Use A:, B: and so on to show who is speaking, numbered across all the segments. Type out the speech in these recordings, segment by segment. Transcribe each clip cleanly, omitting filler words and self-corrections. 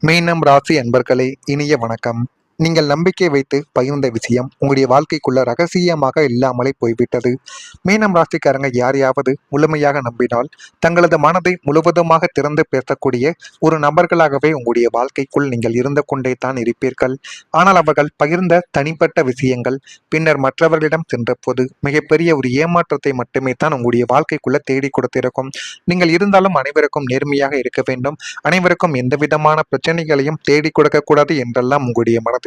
A: மீனம் ராசி அன்பர்களே, இனிய வணக்கம். நீங்கள் நம்பிக்கை வைத்து பகிர்ந்த விஷயம் உங்களுடைய வாழ்க்கைக்குள்ள ரகசியமாக இல்லாமலே போய்விட்டது. மீனம் ராசிக்காரங்க யாரையாவது முழுமையாக நம்பினால் தங்களது மனதை முழுவதுமாக திறந்து பேசக்கூடிய ஒரு நபர்களாகவே உங்களுடைய வாழ்க்கைக்குள் நீங்கள் இருந்து கொண்டே தான் இருப்பீர்கள். ஆனால் அவர்கள் பகிர்ந்த தனிப்பட்ட விஷயங்கள் பின்னர் மற்றவர்களிடம் சென்ற போது மிகப்பெரிய ஒரு ஏமாற்றத்தை மட்டுமே தான் உங்களுடைய வாழ்க்கைக்குள்ள தேடி கொடுத்திருக்கும். நீங்கள் இருந்தாலும் அனைவருக்கும் நேர்மையாக இருக்க வேண்டும், அனைவருக்கும் எந்த விதமான பிரச்சனைகளையும் தேடி கொடுக்கக்கூடாது என்றெல்லாம் உங்களுடைய மனதிற்குள்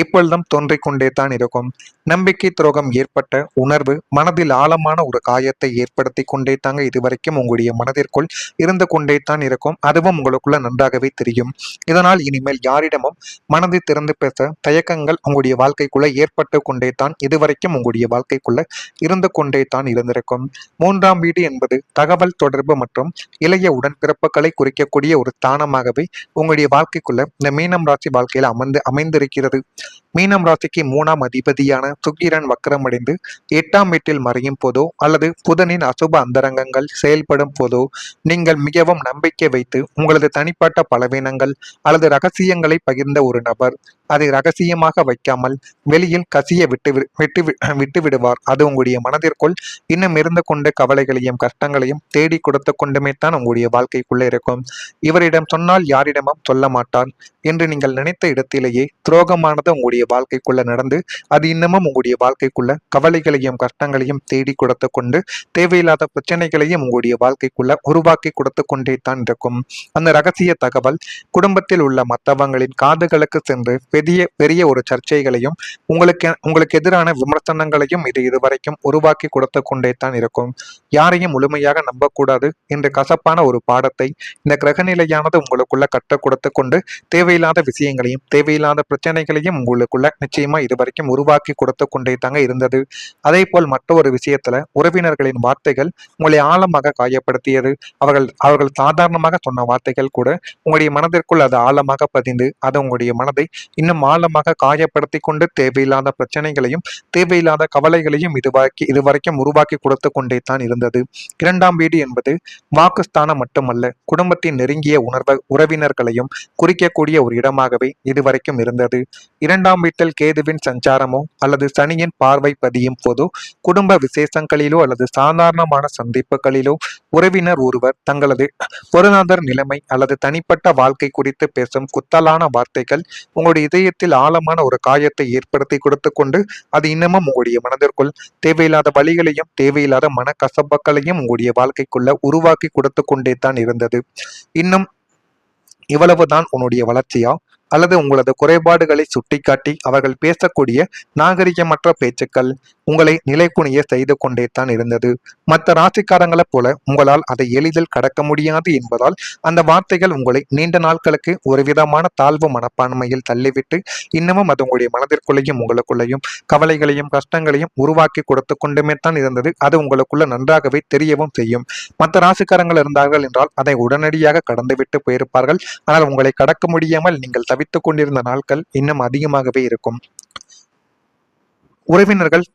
A: இப்பொழுதும் தோன்றிக் கொண்டே தான் இருக்கும். நம்பிக்கை துரோகம் ஏற்பட்ட உணர்வு மனதில் ஆழமான ஒரு காயத்தை ஏற்படுத்தி கொண்டே தாங்க இதுவரைக்கும் உங்களுடைய மனதிற்குள் இருந்து கொண்டே தான் இருக்கும். அதுவும் உங்களுக்குள்ள நன்றாகவே தெரியும். இதனால் இனிமேல் யாரிடமும் மனதை திறந்து பேச தயக்கங்கள் உங்களுடைய வாழ்க்கைக்குள்ள ஏற்பட்டு கொண்டே தான் இதுவரைக்கும் உங்களுடைய வாழ்க்கைக்குள்ள இருந்து கொண்டே தான் இருந்திருக்கும். மூன்றாம் வீடு என்பது தகவல் தொடர்பு மற்றும் இளைய உடன்பிறப்புகளை குறிக்கக்கூடிய ஒரு ஸ்தானமாகவே உங்களுடைய வாழ்க்கைக்குள்ள இந்த மீனம் ராசி வாழ்க்கையில அமைந்திருக்கிறது. மீனம் ராசிக்கு 3ஆம் அதிபதியான சுக்கிரன் வக்கரமடைந்து 8ஆம் வீட்டில் மறையும் போதோ அல்லது புதனின் அசுப அந்தரங்கங்கள் செயல்படும் போதோ நீங்கள் மிகவும் நம்பிக்கை வைத்து உங்களது தனிப்பட்ட பலவீனங்கள் அல்லது ரகசியங்களை பகிர்ந்த ஒரு நபர் அதை ரகசியமாக வைக்காமல் வெளியில் கசிய விட்டு விடுவார். அது உங்களுடைய மனதிற்குள் இன்னும் இருந்து கொண்டு கவலைகளையும் கஷ்டங்களையும் தேடி கொடுத்து கொண்டுமே தான் உங்களுடைய வாழ்க்கைக்குள்ள இருக்கும். இவரிடம் சொன்னால் யாரிடமும் சொல்ல மாட்டார் என்று நீங்கள் நினைத்த இடத்திலேயே துரோகமானது உங்களுடைய வாழ்க்கைக்குள்ள நடந்து அது இன்னமும் உங்களுடைய வாழ்க்கைக்குள்ள கவலைகளையும் கஷ்டங்களையும் தேடி கொடுத்து கொண்டு தேவையில்லாத பிரச்சனைகளையும் உங்களுடைய வாழ்க்கைக்குள்ள உருவாக்கி கொடுத்து கொண்டே தான் இருக்கும். அந்த ரகசிய தகவல் குடும்பத்தில் உள்ள மற்றவங்களின் காதுகளுக்கு சென்று பெரிய ஒரு சர்ச்சைகளையும் உங்களுக்கு எதிரான விமர்சனங்களையும் இதுவரைக்கும் உருவாக்கி கொடுத்து கொண்டே தான் இருக்கும். யாரையும் முழுமையாக நம்பக்கூடாது என்ற கசப்பான ஒரு பாடத்தை இந்த கிரகநிலையானது உங்களுக்குள்ள கற்றுக் கொடுத்து கொண்டு தேவையில்லாத விஷயங்களையும் தேவையில்லாத பிரச்சனைகளையும் உங்களுக்குள்ள நிச்சயமா இதுவரைக்கும் உருவாக்கி கொடுத்து கொண்டே தாங்க இருந்தது. அதே போல் மற்றொரு விஷயத்துல உறவினர்களின் வார்த்தைகள் உங்களை ஆழமாக காயப்படுத்தியது. அவர்கள் சாதாரணமாக சொன்ன வார்த்தைகள் கூட உங்களுடைய மனதிற்குள் அது ஆழமாக பதிந்து அது உங்களுடைய மனதை இன்னும் ஆழமாக காயப்படுத்தி கொண்டு தேவையில்லாத பிரச்சனைகளையும் தேவையில்லாத கவலைகளையும் இதுவரைக்கும் உருவாக்கி கொடுத்து கொண்டே தான் இருந்தது. 2ஆம் வீடு என்பது வாக்குஸ்தானம் மட்டுமல்ல, குடும்பத்தின் நெருங்கிய உறவினர்களையும் குறிக்கக்கூடிய ஒரு இடமாகவே இதுவரைக்கும் இருந்தது. 2ஆம் வீட்டில் கேதுவின் சஞ்சாரமோ அல்லது சனியின் பார்வை பதியும் போதோ குடும்ப விசேஷங்களிலோ அல்லது சாதாரணமான சந்திப்புகளிலோ உறவினர் ஒருவர் தங்களது பொருளாதார நிலைமை அல்லது தனிப்பட்ட வாழ்க்கை குறித்து பேசும் குத்தலான வார்த்தைகள் உங்களுடைய இதயத்தில் ஆழமான ஒரு காயத்தை ஏற்படுத்தி கொடுத்து கொண்டு அது இன்னமும் உங்களுடைய மனதிற்குள் தேவையில்லாத வழிகளையும் தேவையில்லாத மனக்கசப்புகளையும் உங்களுடைய வாழ்க்கைக்குள்ள உருவாக்கி கொடுத்து கொண்டே தான் இருந்தது. இன்னும் இவ்வளவுதான் உன்னுடைய வளர்ச்சியா அல்லது உங்களது குறைபாடுகளை சுட்டிக்காட்டி அவர்கள் பேசக்கூடிய நாகரிகமற்ற பேச்சுக்கள் உங்களை நிலைக்குனிய செய்து கொண்டே தான் இருந்தது. மற்ற ராசிக்காரங்களை போல உங்களால் அதை எளிதில் கடக்க முடியாது என்பதால் அந்த வார்த்தைகள் உங்களை நீண்ட நாட்களுக்கு ஒரு விதமான தாழ்வு மனப்பான்மையில் தள்ளிவிட்டு இன்னமும் அது உங்களுடைய மனதிற்குள்ளேயும் உங்களுக்குள்ளேயும் கவலைகளையும் கஷ்டங்களையும் உருவாக்கி கொடுத்து கொண்டுமே தான் இருந்தது. அது உங்களுக்குள்ள நன்றாகவே தெரியவும் செய்யும். மற்ற ராசிக்காரங்கள் இருந்தார்கள் என்றால் அதை உடனடியாக கடந்துவிட்டு போயிருப்பார்கள். ஆனால் உங்களை கடக்க முடியாமல் நீங்கள் தவித்துக் கொண்டிருந்த நாட்கள் இன்னும் அதிகமாகவே இருக்கும். உறவினர்கள்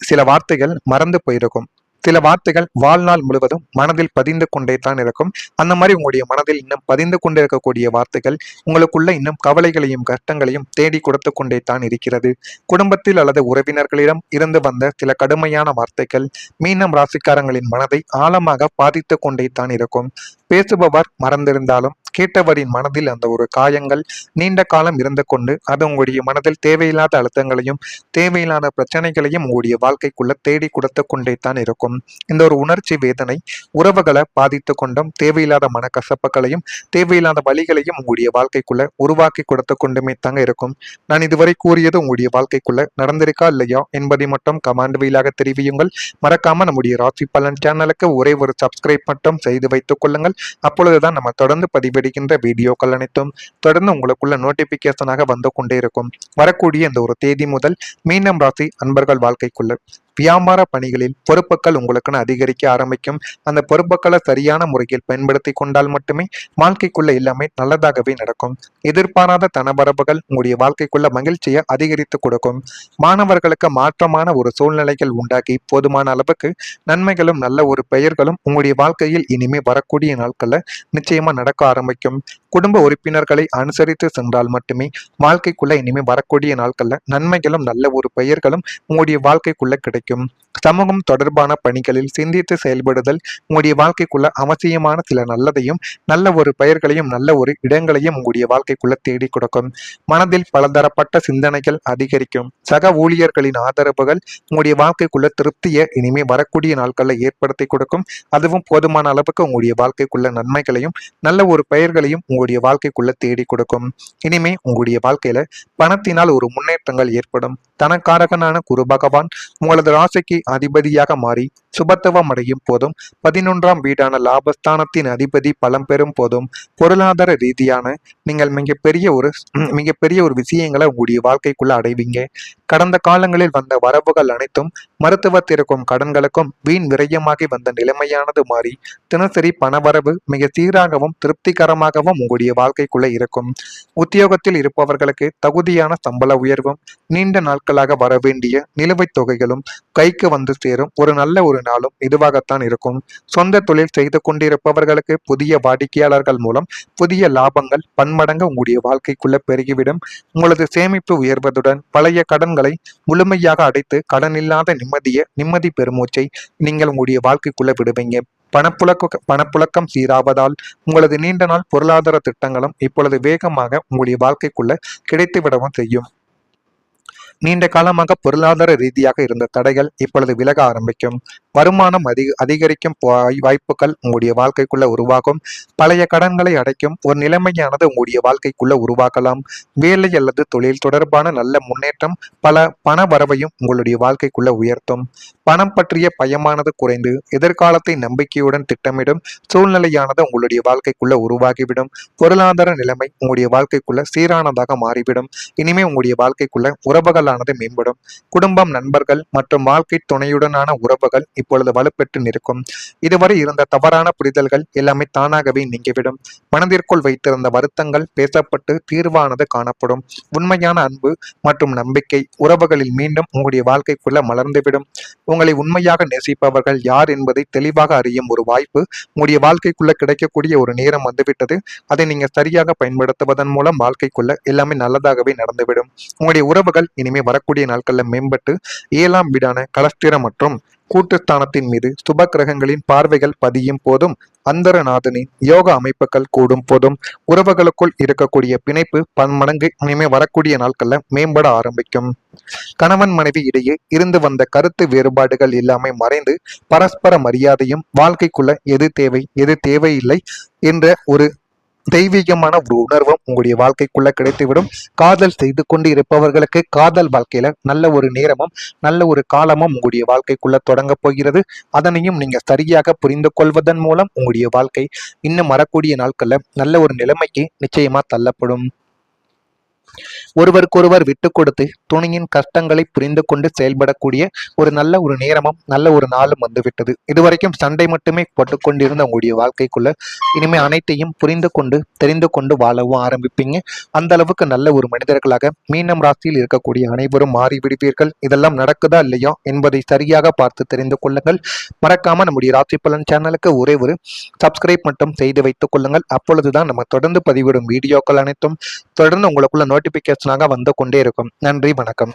A: சில வார்த்தைகள் மறந்து போயிருக்கும். சில வார்த்தைகள் வாழ்நாள் முழுவதும் மனதில் பதிந்து கொண்டே தான் இருக்கும். அந்த மாதிரி உங்களுடைய மனதில் இன்னும் பதிந்து கொண்டிருக்கக்கூடிய வார்த்தைகள் உங்களுக்குள்ள இன்னும் கவலைகளையும் கஷ்டங்களையும் தேடி கொடுத்து கொண்டே தான் இருக்கிறது. குடும்பத்தில் அல்லது உறவினர்களிடம் இருந்து வந்த சில கடுமையான வார்த்தைகள் மீனம் ராசிக்காரங்களின் மனதை ஆழமாக பாதித்து கொண்டே தான் இருக்கும். பேசுபவர் மறந்திருந்தாலும் கேட்டவரின் மனதில் அந்த ஒரு காயங்கள் நீண்ட காலம் இருந்து கொண்டு அது உங்களுடைய மனதில் தேவையில்லாத அழுத்தங்களையும் தேவையில்லாத பிரச்சனைகளையும் உங்களுடைய வாழ்க்கைக்குள்ள தேடி கொடுத்து கொண்டே தான் இருக்கும். இந்த ஒரு உணர்ச்சி வேதனை உறவுகளை பாதித்து கொண்டும் தேவையில்லாத மனக்கசப்புகளையும் தேவையில்லாத வழிகளையும் உங்களுடைய வாழ்க்கைக்குள்ள உருவாக்கி கொடுத்து கொண்டுமே தாங்க இருக்கும். நான் இதுவரை கூறியது உங்களுடைய வாழ்க்கைக்குள்ள நடந்திருக்கா இல்லையா என்பதை மட்டும் கமெண்ட் வாயிலாக தெரிவியுங்கள். மறக்காம நம்முடைய ராசி பலன் சேனலுக்கு ஒரே ஒரு சப்ஸ்கிரைப் மட்டும் செய்து வைத்துக் கொள்ளுங்கள். அப்பொழுதுதான் நம்ம தொடர்ந்து பதிவிடுகின்ற வீடியோக்கள் அனைத்தும் தொடர்ந்து உங்களுக்குள்ள நோட்டிபிகேஷனாக வந்து கொண்டே இருக்கும். வரக்கூடிய இந்த ஒரு தேதி முதல் மீனம் ராசி அன்பர்கள் வாழ்க்கைக்குள்ள வியாபார பணிகளில் பொறுப்புகள் உங்களுக்குன்னு அதிகரிக்க ஆரம்பிக்கும். அந்த பொறுப்புகளை சரியான முறையில் பயன்படுத்தி கொண்டால் மட்டுமே வாழ்க்கைக்குள்ள எல்லாமே நல்லதாகவே நடக்கும். எதிர்பாராத தனவரவுகள் உங்களுடைய வாழ்க்கைக்குள்ள மகிழ்ச்சியை அதிகரித்து கொடுக்கும். மாணவர்களுக்கு மாற்றமான ஒரு சூழ்நிலைகள் உண்டாக்கி போதுமான அளவுக்கு நன்மைகளும் நல்ல ஒரு பெயர்களும் உங்களுடைய வாழ்க்கையில் இனிமே வரக்கூடிய நாட்கள்ல நிச்சயமா நடக்க ஆரம்பிக்கும். குடும்ப உறுப்பினர்களை அனுசரித்து சென்றால் மட்டுமே வாழ்க்கைக்குள்ள இனிமே வரக்கூடிய நாட்கள்ல நன்மைகளும் நல்ல ஒரு பெயர்களும் உங்களுடைய வாழ்க்கைக்குள்ள கிடைக்கும். சமூகம் தொடர்பான பணிகளில் சிந்தித்து செயல்படுதல் உங்களுடைய வாழ்க்கைக்குள்ள அவசியமான சில நல்லதையும் நல்ல ஒரு பெயர்களையும் நல்ல ஒரு இடங்களையும் உங்களுடைய வாழ்க்கைக்குள்ள தேடி கொடுக்கும். மனதில் பலதரப்பட்ட சிந்தனைகள் அதிகரிக்கும். சக ஊழியர்களின் ஆதரவுகள் உங்களுடைய வாழ்க்கைக்குள்ள திருப்தியை இனிமே வரக்கூடிய நாட்களில் ஏற்படுத்தி கொடுக்கும். அதுவும் போதுமான அளவுக்கு உங்களுடைய வாழ்க்கைக்குள்ள நன்மைகளையும் நல்ல ஒரு பெயர்களையும் உங்களுடைய வாழ்க்கைக்குள்ள தேடி கொடுக்கும். இனிமே உங்களுடைய வாழ்க்கையில பணத்தினால் ஒரு முன்னேற்றங்கள் ஏற்படும். தனக்காரகனான குரு பகவான் உங்களது ராசிக்கு அதிபதியாக மாறி சுபத்துவம் அடையும் போதும் 11ஆம் வீடான லாபஸ்தானத்தின் அதிபதி பலம் பெறும் போதும் பொருளாதார ரீதியான நீங்கள் மிகப்பெரிய ஒரு விஷயங்களை உங்களுடைய வாழ்க்கைக்குள்ள அடைவீங்க. கடந்த காலங்களில் வந்த வரவுகள் அனைத்தும் மருத்துவத்திற்கும் கடன்களுக்கும் வீண் விரயமாகி வந்த நிலைமையானது மாறி தினசரி பணவரவு மிக சீராகவும் திருப்திகரமாகவும் உங்களுடைய வாழ்க்கைக்குள்ள இருக்கும். உத்தியோகத்தில் இருப்பவர்களுக்கு தகுதியான சம்பள உயர்வும் நீண்ட நாட்களாக வரவேண்டிய நிலுவைத் தொகைகளும் கைக்கு வந்து சேரும் ஒரு நல்ல ஒரு நாளும் இதுவாகத்தான் இருக்கும். சொந்த தொழில் செய்து கொண்டிருப்பவர்களுக்கு புதிய வாடிக்கையாளர்கள் மூலம் புதிய லாபங்கள் பன்மடங்கு உங்களுடைய வாழ்க்கைக்குள்ள பெருகிவிடும். உங்களது சேமிப்பு உயர்வதுடன் பழைய கடன்களை முழுமையாக அடைத்து கடனில்லாத நிம்மதி பெருமூச்சை நீங்கள் உங்களுடைய வாழ்க்கைக்குள்ள விடுவீங்க. பணப்புழக்கம் சீராவதால் உங்களது நீண்ட நாள் பொருளாதார திட்டங்களும் இப்பொழுது வேகமாக உங்களுடைய வாழ்க்கைக்குள்ள கிடைத்து விடவும் செய்யும். நீண்ட காலமாக பொருளாதார ரீதியாக இருந்த தடைகள் இப்பொழுது விலக ஆரம்பிக்கும். வருமானம் அதிகரிக்கும் வாய்ப்புகள் உங்களுடைய வாழ்க்கைக்குள்ள உருவாகும். பழைய கடன்களை அடைக்கும் ஒரு நிலைமையானது உங்களுடைய வாழ்க்கைக்குள்ள உருவாக்கலாம். வேலை அல்லது தொழில் தொடர்பான நல்ல முன்னேற்றம் பல பண வரவையும் உங்களுடைய வாழ்க்கைக்குள்ள உயர்த்தும். பணம் பற்றிய பயமானது குறைந்து எதிர்காலத்தை நம்பிக்கையுடன் திட்டமிடும் சூழ்நிலையானது உங்களுடைய வாழ்க்கைக்குள்ள உருவாகிவிடும். பொருளாதார நிலைமை உங்களுடைய வாழ்க்கைக்குள்ள சீரானதாக மாறிவிடும். இனிமே உங்களுடைய வாழ்க்கைக்குள்ள உறவுகளானது மேம்படும். குடும்பம், நண்பர்கள் மற்றும் வாழ்க்கை துணையுடனான உறவுகள் இப்பொழுது வலுப்பெற்று நிற்கும். இதுவரை இருந்த தவறான புரிதல்கள் எல்லாமே தானாகவே நீங்கிவிடும். மனதிற்குள் வைத்திருந்த வருத்தங்கள் பேசப்பட்டு தீர்வானது காணப்படும். உண்மையான அன்பு மற்றும் நம்பிக்கை உறவுகளில் மீண்டும் உங்களுடைய வாழ்க்கைக்குள்ள மலர்ந்துவிடும். உங்களை உண்மையாக நேசிப்பவர்கள் யார் என்பதை தெளிவாக அறியும் ஒரு வாய்ப்பு உங்களுடைய வாழ்க்கைக்குள்ள கிடைக்கக்கூடிய ஒரு நேரம் வந்துவிட்டது. அதை நீங்க சரியாக பயன்படுத்துவதன் மூலம் வாழ்க்கைக்குள்ள எல்லாமே நல்லதாகவே நடந்துவிடும். உங்களுடைய உறவுகள் இனிமே வரக்கூடிய நாட்களில் மேம்பட்டு 7ஆம் வீடான கலஸ்திரம் மற்றும் கூட்டுஸ்தானத்தின் மீது சுப கிரகங்களின் பார்வைகள் பதியும் போதும் அந்தரநாதனின் யோக அமைப்புகள் கூடும் போதும் உறவுகளுக்குள் இருக்கக்கூடிய பிணைப்பு பன்மடங்கு இனிமே வரக்கூடிய நாட்கள்ல மேம்பட ஆரம்பிக்கும். கணவன் மனைவி இடையே இருந்து வந்த கருத்து வேறுபாடுகள் எல்லாமே மறைந்து பரஸ்பர மரியாதையும் வாழ்க்கைக்குள்ள எது தேவை எது தேவையில்லை என்ற ஒரு தெய்வீகமான ஒரு உணர்வும் உங்களுடைய வாழ்க்கைக்குள்ள கிடைத்துவிடும். காதல் செய்து கொண்டு இருப்பவர்களுக்கு காதல் வாழ்க்கையில நல்ல ஒரு நேரமும் நல்ல ஒரு காலமும் உங்களுடைய வாழ்க்கைக்குள்ள தொடங்க போகிறது. அதனையும் நீங்க சரியாக புரிந்து கொள்வதன் மூலம் உங்களுடைய வாழ்க்கை இன்னும் வரக்கூடிய நாட்கள்ல நல்ல ஒரு நிலைமைக்கு நிச்சயமா தள்ளப்படும். ஒருவருக்கொருவர் விட்டு கொடுத்து துணையின் கஷ்டங்களை புரிந்து கொண்டு செயல்படக்கூடிய ஒரு நல்ல ஒரு நேரமும் நல்ல ஒரு நாளும் வந்துவிட்டது. இதுவரைக்கும் சண்டை மட்டுமே போட்டுக்கொண்டிருந்த உங்களுடைய வாழ்க்கைக்குள்ள இனிமே அனைத்தையும் புரிந்து கொண்டு தெரிந்து கொண்டு வாழவும் ஆரம்பிப்பீங்க. அந்த அளவுக்கு நல்ல ஒரு மனிதர்களாக மீனம் ராசியில் இருக்கக்கூடிய அனைவரும் மாறிவிடுவீர்கள். இதெல்லாம் நடக்குதா இல்லையா என்பதை சரியாக பார்த்து தெரிந்து கொள்ளுங்கள். மறக்காம நம்முடைய ராசி பலன் சேனலுக்கு ஒரே ஒரு சப்ஸ்கிரைப் மட்டும் செய்து வைத்துக் கொள்ளுங்கள். அப்பொழுதுதான் நம்ம தொடர்ந்து பதிவிடும் வீடியோக்கள் அனைத்தும் தொடர்ந்து உங்களுக்குள்ள நோட்டிபிகேஷனாக வந்து கொண்டே இருக்கும். நன்றி, வணக்கம்.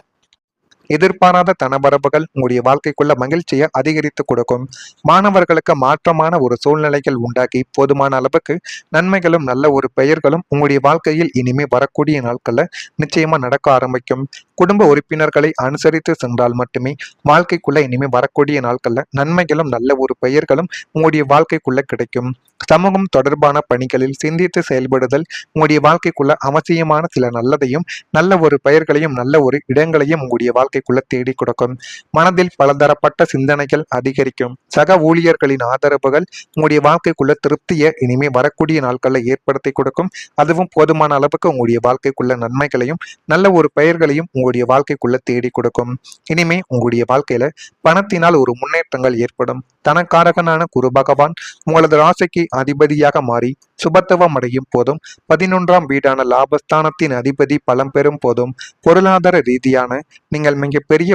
A: எதிர்பாராத தனவரவுகள் உங்களுடைய வாழ்க்கைக்குள்ள மகிழ்ச்சியை அதிகரித்து கொடுக்கும். மாணவர்களுக்கு மாற்றமான ஒரு சூழ்நிலைகள் உண்டாக்கி போதுமான அளவுக்கு நன்மைகளும் நல்ல ஒரு பெயர்களும் உங்களுடைய வாழ்க்கையில் இனிமே வரக்கூடிய நாட்கள்ல நிச்சயமா நடக்க ஆரம்பிக்கும். குடும்ப உறுப்பினர்களை அனுசரித்து சென்றால் மட்டுமே வாழ்க்கைக்குள்ள இனிமே வரக்கூடிய நாட்கள்ல நன்மைகளும் நல்ல ஒரு பெயர்களும் உங்களுடைய வாழ்க்கைக்குள்ள கிடைக்கும். சமூகம் தொடர்பான பணிகளில் சிந்தித்து செயல்படுதல் உங்களுடைய வாழ்க்கைக்குள்ள அவசியமான சில நல்லதையும் நல்ல ஒரு பெயர்களையும் நல்ல ஒரு இடங்களையும் உங்களுடைய வாழ்க்கைக்குள்ள தேடி கொடுக்கும். மனதில் பலதரப்பட்ட சிந்தனைகள் அதிகரிக்கும். சக ஊழியர்களின் ஆதரவுகள் உங்களுடைய வாழ்க்கைக்குள்ள திருப்தியை இனிமே வரக்கூடிய நாட்களில் ஏற்படுத்தி கொடுக்கும். அதுவும் போதுமான அளவுக்கு உங்களுடைய வாழ்க்கைக்குள்ள நன்மைகளையும் நல்ல ஒரு பெயர்களையும் உங்களுடைய வாழ்க்கைக்குள்ள தேடி கொடுக்கும். இனிமே உங்களுடைய வாழ்க்கையில பணத்தினால் ஒரு முன்னேற்றங்கள் ஏற்படும். தனக்காரகனான குரு பகவான் உங்களது ராசிக்கு அதிபதியாக மாறி சுபத்துவம் அடையும் போதும் 11ஆம் வீடான லாபஸ்தானத்தின் அதிபதி பலம் பெறும் போதும் பொருளாதார ரீதியான நீங்கள் மிகப்பெரிய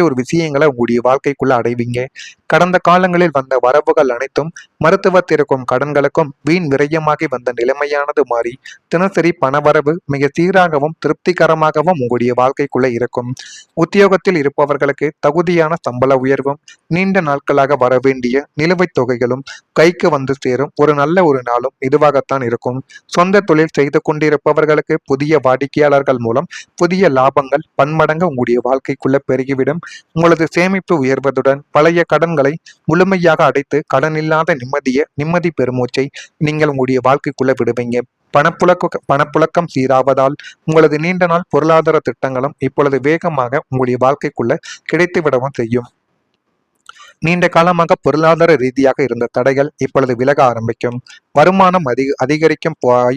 A: ஒரு விஷயங்களை உங்களுடைய வாழ்க்கைக்குள்ள அடைவீங்க. கடந்த காலங்களில் வந்த வரவுகள் அனைத்தும் மருத்துவத்திற்கும் கடன்களுக்கும் வீண் விரயமாகி வந்த நிலைமையானது மாறி தினசரி பணவரவு மிக சீராகவும் திருப்திகரமாகவும் உங்களுடைய வாழ்க்கைக்குள்ள இருக்கும். உத்தியோகத்தில் இருப்பவர்களுக்கு தகுதியான சம்பள உயர்வும் நீண்ட நாட்களாக வரவேண்டிய நிலுவைத் தொகைகளும் கைக்கு வந்து சேரும் ஒரு நாளும் இதுவாகத்தான் இருக்கும். சொந்த தொழில் செய்து கொண்டிருப்பவர்களுக்கு புதிய வாடிக்கையாளர்கள் மூலம் புதிய லாபங்கள் பன்மடங்கு உங்களுடைய வாழ்க்கைக்குள்ள பெருகிவிடும். உங்களது சேமிப்பு உயர்வதுடன் பழைய கடன்களை முழுமையாக அடைத்து கடனில்லாத நிம்மதி பெருமூச்சை நீங்கள் உங்களுடைய வாழ்க்கைக்குள்ள விடுவீங்க. பணப்புழக்கம் சீராவதால் உங்களது நீண்ட நாள் பொருளாதார திட்டங்களும் இப்பொழுது வேகமாக உங்களுடைய வாழ்க்கைக்குள்ள கிடைத்து விடவும் செய்யும். நீண்ட காலமாக பொருளாதார ரீதியாக இருந்த தடைகள் இப்பொழுது விலக ஆரம்பிக்கும். வருமானம் அதிகரிக்கும்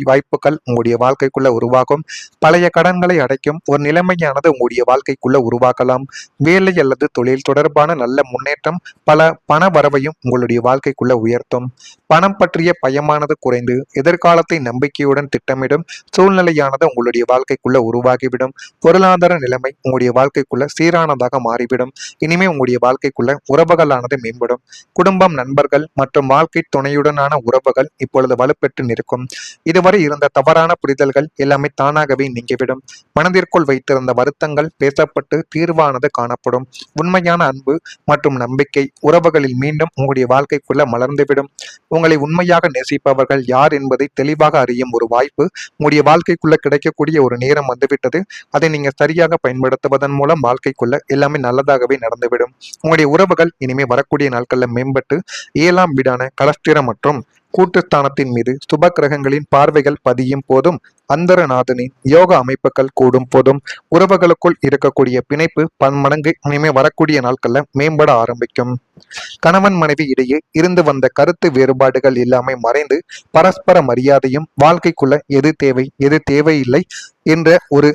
A: வாய்ப்புகள் உங்களுடைய வாழ்க்கைக்குள்ள உருவாகும். பழைய கடன்களை அடைக்கும் ஒரு நிலைமையானது உங்களுடைய வாழ்க்கைக்குள்ள உருவாக்கலாம். வேலை அல்லது தொழில் தொடர்பான நல்ல முன்னேற்றம் பல பண வரவையும் உங்களுடைய வாழ்க்கைக்குள்ள உயர்த்தும். பணம் பற்றிய பயமானது குறைந்து எதிர்காலத்தை நம்பிக்கையுடன் திட்டமிடும் சூழ்நிலையானது உங்களுடைய வாழ்க்கைக்குள்ள உருவாகிவிடும். பொருளாதார நிலைமை உங்களுடைய வாழ்க்கைக்குள்ள சீரானதாக மாறிவிடும். இனிமே உங்களுடைய வாழ்க்கைக்குள்ள உறவுகளானது மேம்படும். குடும்பம், நண்பர்கள் மற்றும் வாழ்க்கை துணையுடனான உறவுகள் இப்பொழுது வலுப்பெற்று நிற்கும். இதுவரை இருந்த தவறான புரிதல்கள் எல்லாமே தானாகவே நீங்கிவிடும். மனதிற்குள் வைத்திருந்த வருத்தங்கள் பேசப்பட்டு தீர்வானது காணப்படும். உண்மையான அன்பு மற்றும் நம்பிக்கை உறவுகளில் மீண்டும் உங்களுடைய வாழ்க்கைக்குள்ள மலர்ந்துவிடும். உங்களை உண்மையாக நேசிப்பவர்கள் யார் என்பதை தெளிவாக அறியும் ஒரு வாய்ப்பு உங்களுடைய வாழ்க்கைக்குள்ள கிடைக்கக்கூடிய ஒரு நேரம் வந்துவிட்டது. அதை நீங்க சரியாக பயன்படுத்துவதன் மூலம் வாழ்க்கைக்குள்ள எல்லாமே நல்லதாகவே நடந்துவிடும். உங்களுடைய உறவுகள் இனிமே வரக்கூடிய நாட்கள்ல மேம்பட்டு 7ஆம் வீடான கலஸ்திரம் மற்றும் கூட்டுஸ்தானத்தின் மீது சுப கிரகங்களின் பார்வைகள் பதியும் போதும் அந்தரநாதனின் யோக அமைப்புகள் கூடும் போதும் உறவுகளுக்குள் இருக்கக்கூடிய பிணைப்பு பன்மடங்கு இனிமே வரக்கூடிய நாட்கள்ல மேம்பட ஆரம்பிக்கும். கணவன் மனைவி இடையே இருந்து வந்த கருத்து வேறுபாடுகள் எல்லாமே மறைந்து பரஸ்பர மரியாதையும் வாழ்க்கைக்குள்ள எது தேவை எது தேவையில்லை என்ற ஒரு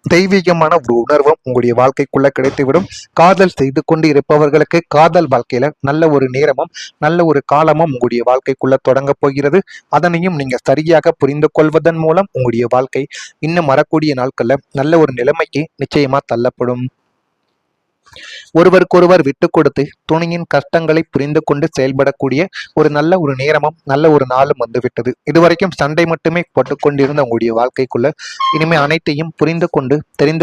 A: தெய்வீகமான ஒரு உணர்வும் உங்களுடைய வாழ்க்கைக்குள்ள கிடைத்துவிடும். காதல் செய்து கொண்டு இருப்பவர்களுக்கு காதல் வாழ்க்கையில நல்ல ஒரு நேரமும் நல்ல ஒரு காலமும் உங்களுடைய வாழ்க்கைக்குள்ள தொடங்க போகிறது. அதனையும் நீங்க சரியாக புரிந்து கொள்வதன் மூலம் உங்களுடைய வாழ்க்கை இன்னும் வரக்கூடிய நாட்கள்ல நல்ல ஒரு நிலைமைக்கு நிச்சயமா தள்ளப்படும். ஒருவருக்கொருவர் விட்டு கொடுத்து துணையின் கஷ்டங்களை புரிந்து கொண்டு செயல்படக்கூடிய ஒரு நேரமும் நல்ல ஒரு நாளும் வந்துவிட்டது. இதுவரைக்கும் சண்டை மட்டுமே போட்டுக்கொண்டிருந்த உங்களுடைய வாழ்க்கைக்குள்ள இனிமே அனைத்தையும் புரிந்து கொண்டு தெரிந்து